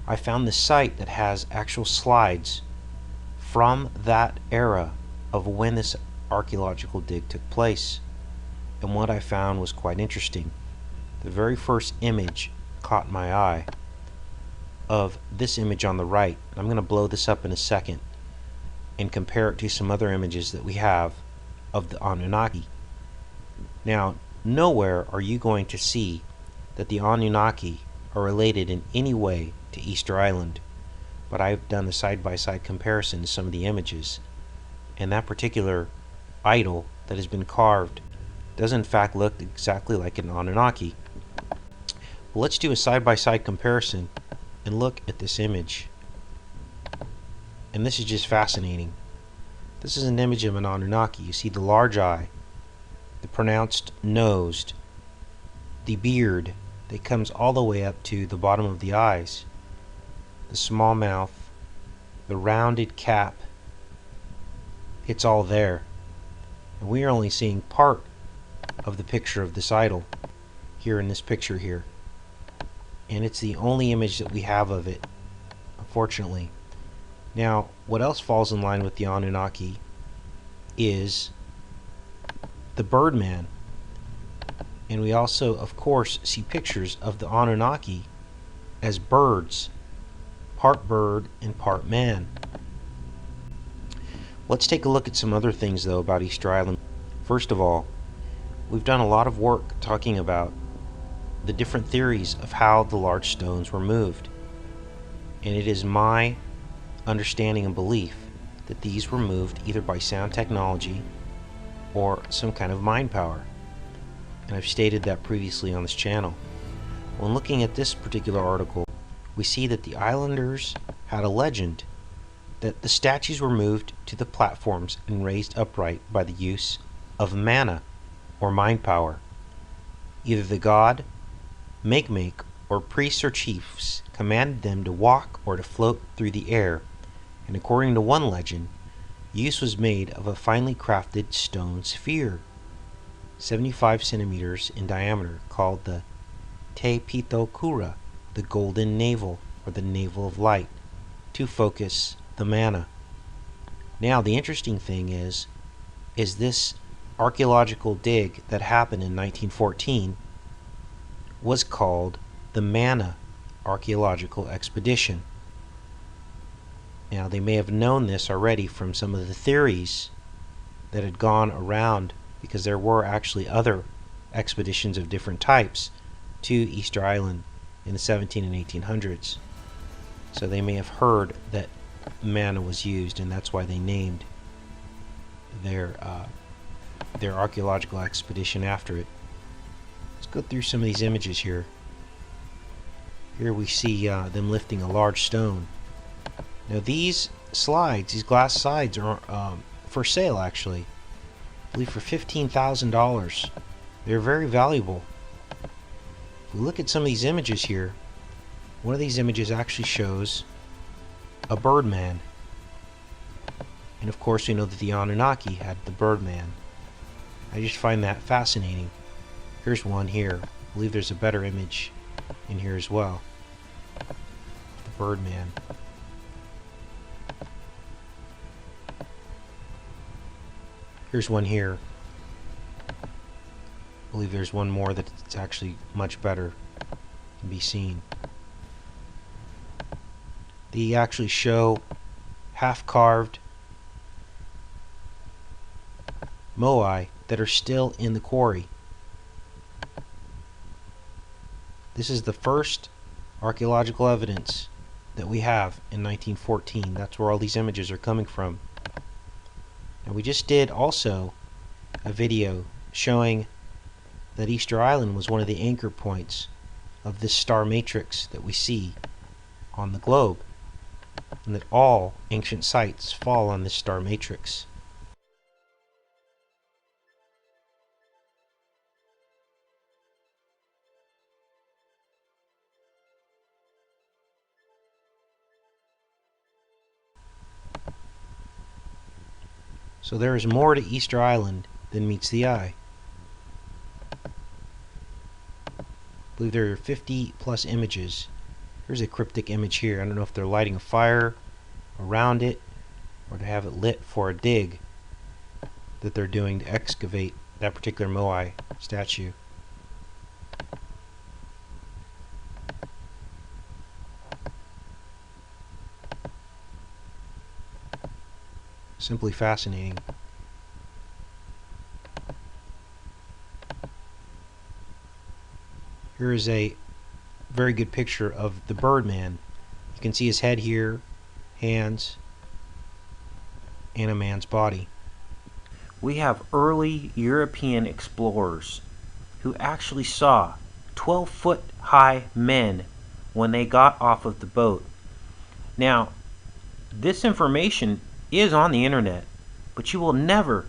I found this site that has actual slides from that era of when this archaeological dig took place. And what I found was quite interesting. The very first image caught my eye of this image on the right. I'm going to blow this up in a second and compare it to some other images that we have of the Anunnaki. Now, nowhere are you going to see that the Anunnaki are related in any way to Easter Island, but I've done a side-by-side comparison to some of the images, and that particular idol that has been carved does in fact look exactly like an Anunnaki. Well, let's do a side-by-side comparison and look at this image. And this is just fascinating. This is an image of an Anunnaki. You see the large eye, the pronounced nose, the beard that comes all the way up to the bottom of the eyes, the small mouth, the rounded cap. It's all there. And we are only seeing part of the picture of this idol here in this picture here. And it's the only image that we have of it, unfortunately. Now, what else falls in line with the Anunnaki is the Birdman. And we also, of course, see pictures of the Anunnaki as birds, part bird and part man. Let's take a look at some other things, though, about Easter Island. First of all, we've done a lot of work talking about the different theories of how the large stones were moved. And it is my understanding and belief that these were moved either by sound technology or some kind of mind power. And I've stated that previously on this channel. When looking at this particular article, we see that the islanders had a legend that the statues were moved to the platforms and raised upright by the use of mana or mind power. Either the god, Make, or priests or chiefs commanded them to walk or to float through the air, and according to one legend, use was made of a finely crafted stone sphere, 75 centimeters in diameter, called the Te Pito Kura, the golden navel, or the navel of light, to focus the mana. Now, the interesting thing is this archaeological dig that happened in 1914 was called the Mana Archaeological Expedition. Now, they may have known this already from some of the theories that had gone around, because there were actually other expeditions of different types to Easter Island in the 17 and 1800s. So they may have heard that mana was used, and that's why they named their archaeological expedition after it. Let's go through some of these images here. Here we see them lifting a large stone. Now these slides, these glass slides, are for sale actually. I believe for $15,000. They're very valuable. If we look at some of these images here, one of these images actually shows a Birdman. And of course we know that the Anunnaki had the Birdman. I just find that fascinating. Here's one here. I believe there's a better image in here as well. The Birdman. Here's one here. I believe there's one more that's actually much better can be seen. They actually show half-carved moai that are still in the quarry. This is the first archaeological evidence that we have in 1914. That's where all these images are coming from. And we just did also a video showing that Easter Island was one of the anchor points of this star matrix that we see on the globe, and that all ancient sites fall on this star matrix. So there is more to Easter Island than meets the eye. I believe there are 50 plus images Here's a cryptic image here. I don't know if they're lighting a fire around it or to have it lit for a dig that they're doing to excavate that particular Moai statue. Simply fascinating. Here is a very good picture of the Birdman. You can see his head here, hands, and a man's body. We have early European explorers who actually saw 12-foot high men when they got off of the boat. Now, this information is on the internet, but you will never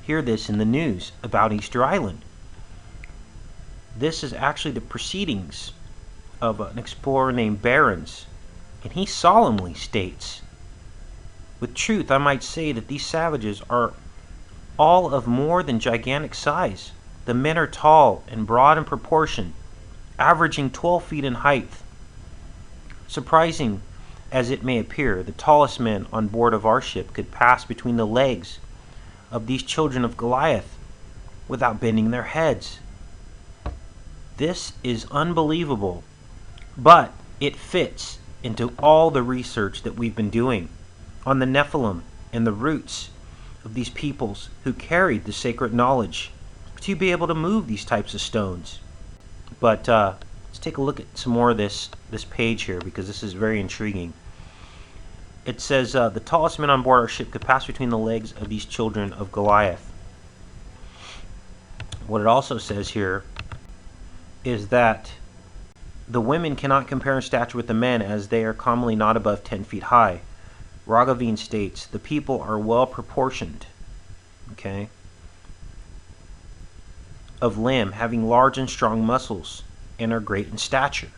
hear this in the news about Easter Island. This is actually the proceedings of an explorer named Barons, and he solemnly states, with truth I might say that these savages are all of more than gigantic size. The men are tall and broad in proportion, averaging 12 feet in height. Surprising as it may appear, the tallest men on board of our ship could pass between the legs of these children of Goliath without bending their heads. This is unbelievable, but it fits into all the research that we've been doing on the Nephilim and the roots of these peoples who carried the sacred knowledge to be able to move these types of stones. But let's take a look at some more of this page here, because this is very intriguing. It says, the tallest men on board our ship could pass between the legs of these children of Goliath. What it also says here is that the women cannot compare in stature with the men, as they are commonly not above 10 feet high. Roggeveen states, the people are well proportioned, okay, of limb, having large and strong muscles, and are great in stature.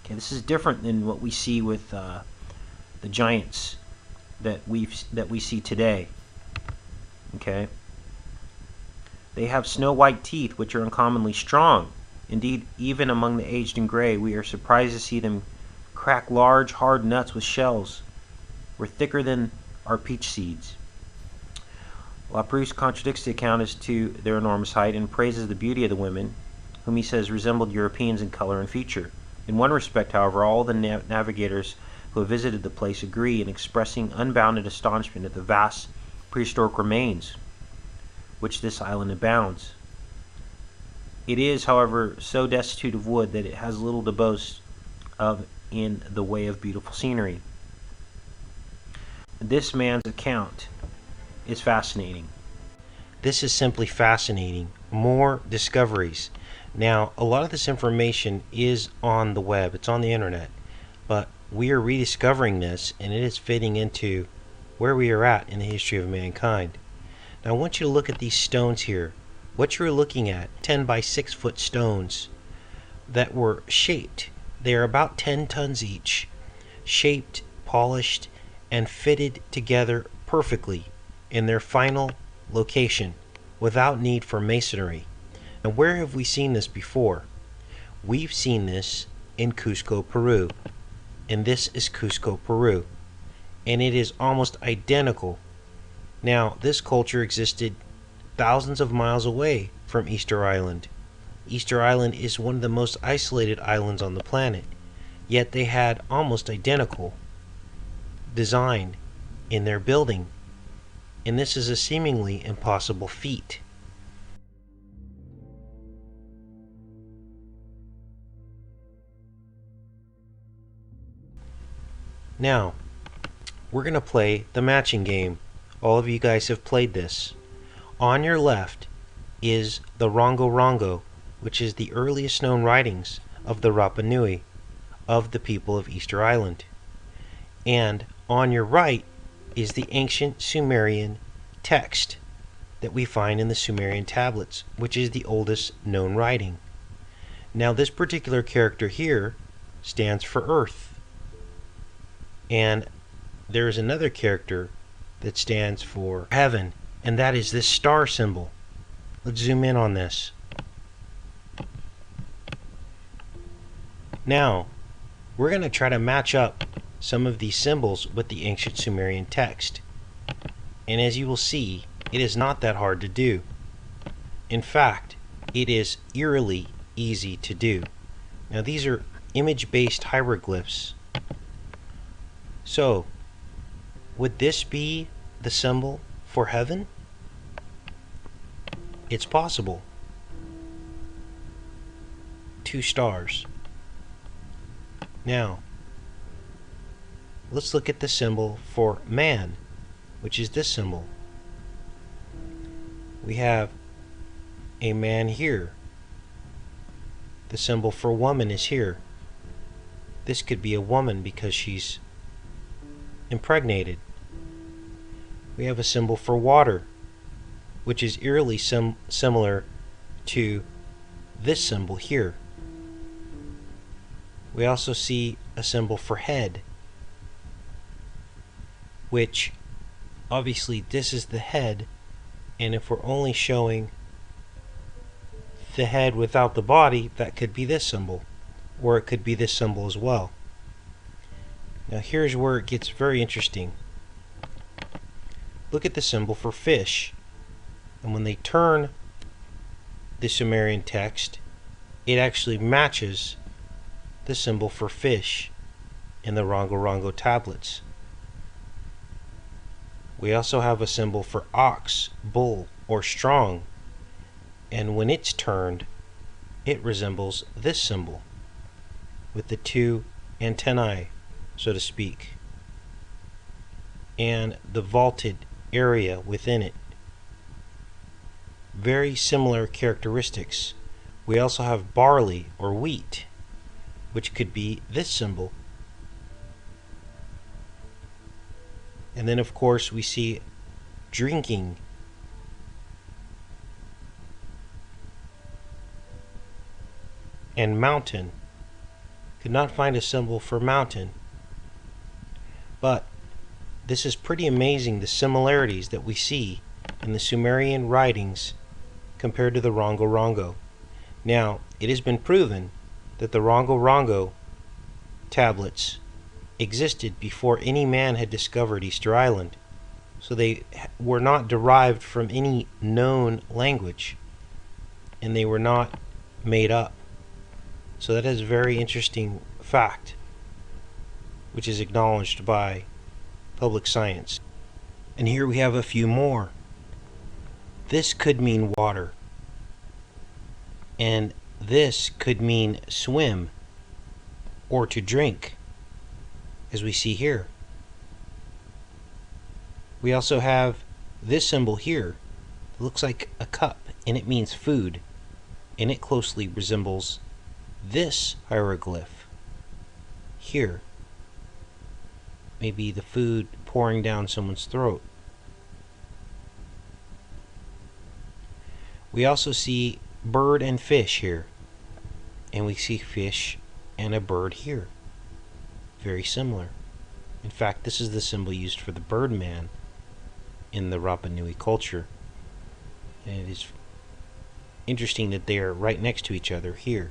Okay, this is different than what we see with the giants that we see today. Okay, they have snow white teeth, which are uncommonly strong. Indeed, even among the aged and gray, we are surprised to see them crack large, hard nuts with shells, were thicker than our peach seeds. Laprousse contradicts the account as to their enormous height and praises the beauty of the women, whom he says resembled Europeans in color and feature. In one respect, however, all the navigators who have visited the place agree in expressing unbounded astonishment at the vast prehistoric remains which this island abounds. It is, however, so destitute of wood that it has little to boast of in the way of beautiful scenery. This man's account is fascinating. This is simply fascinating. More discoveries. Now, a lot of this information is on the web, it's on the internet, but we are rediscovering this, and it is fitting into where we are at in the history of mankind. Now, I want you to look at these stones here. What you're looking at, 10 by 6 foot stones that were shaped. They are about 10 tons each, shaped, polished, and fitted together perfectly in their final location without need for masonry. Now, where have we seen this before? We've seen this in Cusco, Peru. And this is Cusco, Peru. And it is almost identical. Now, this culture existed thousands of miles away from Easter Island. Easter Island is one of the most isolated islands on the planet, yet they had almost identical design in their building, and this is a seemingly impossible feat. Now, we're going to play the matching game. All of you guys have played this. On your left is the Rongo Rongo, which is the earliest known writings of the Rapa Nui, of the people of Easter Island. And on your right is the ancient Sumerian text that we find in the Sumerian tablets, which is the oldest known writing. Now, this particular character here stands for Earth. And there is another character that stands for heaven, and that is this star symbol. Let's zoom in on this. Now, we're going to try to match up some of these symbols with the ancient Sumerian text. And as you will see, it is not that hard to do. In fact, it is eerily easy to do. Now these are image-based hieroglyphs. So, would this be the symbol for heaven? It's possible. 2 stars. Now, let's look at the symbol for man, which is this symbol. We have a man here. The symbol for woman is here. This could be a woman because she's impregnated. We have a symbol for water, which is eerily similar to this symbol here. We also see a symbol for head, which obviously this is the head, and if we're only showing the head without the body, that could be this symbol, or it could be this symbol as well. Now here's where it gets very interesting. Look at the symbol for fish, and when they turn the Sumerian text, it actually matches the symbol for fish in the Rongo tablets. We also have a symbol for ox, bull, or strong, and when it's turned, it resembles this symbol with the 2 antennae, so to speak, and the vaulted area within it. Very similar characteristics. We also have barley or wheat, which could be this symbol. And then of course we see drinking. And mountain. Could not find a symbol for mountain. But this is pretty amazing, the similarities that we see in the Sumerian writings compared to the Rongo. Now, it has been proven that the Rongo tablets existed before any man had discovered Easter Island. So they were not derived from any known language, and they were not made up. So that is a very interesting fact, which is acknowledged by public science. And here we have a few more. This could mean water, and this could mean swim or to drink, as we see here. We also have this symbol here. It looks like a cup, and it means food, and it closely resembles this hieroglyph here. Maybe the food pouring down someone's throat. We also see bird and fish here, and we see fish and a bird here. Very similar. In fact, this is the symbol used for the birdman in the Rapa Nui culture. And it is interesting that they are right next to each other here.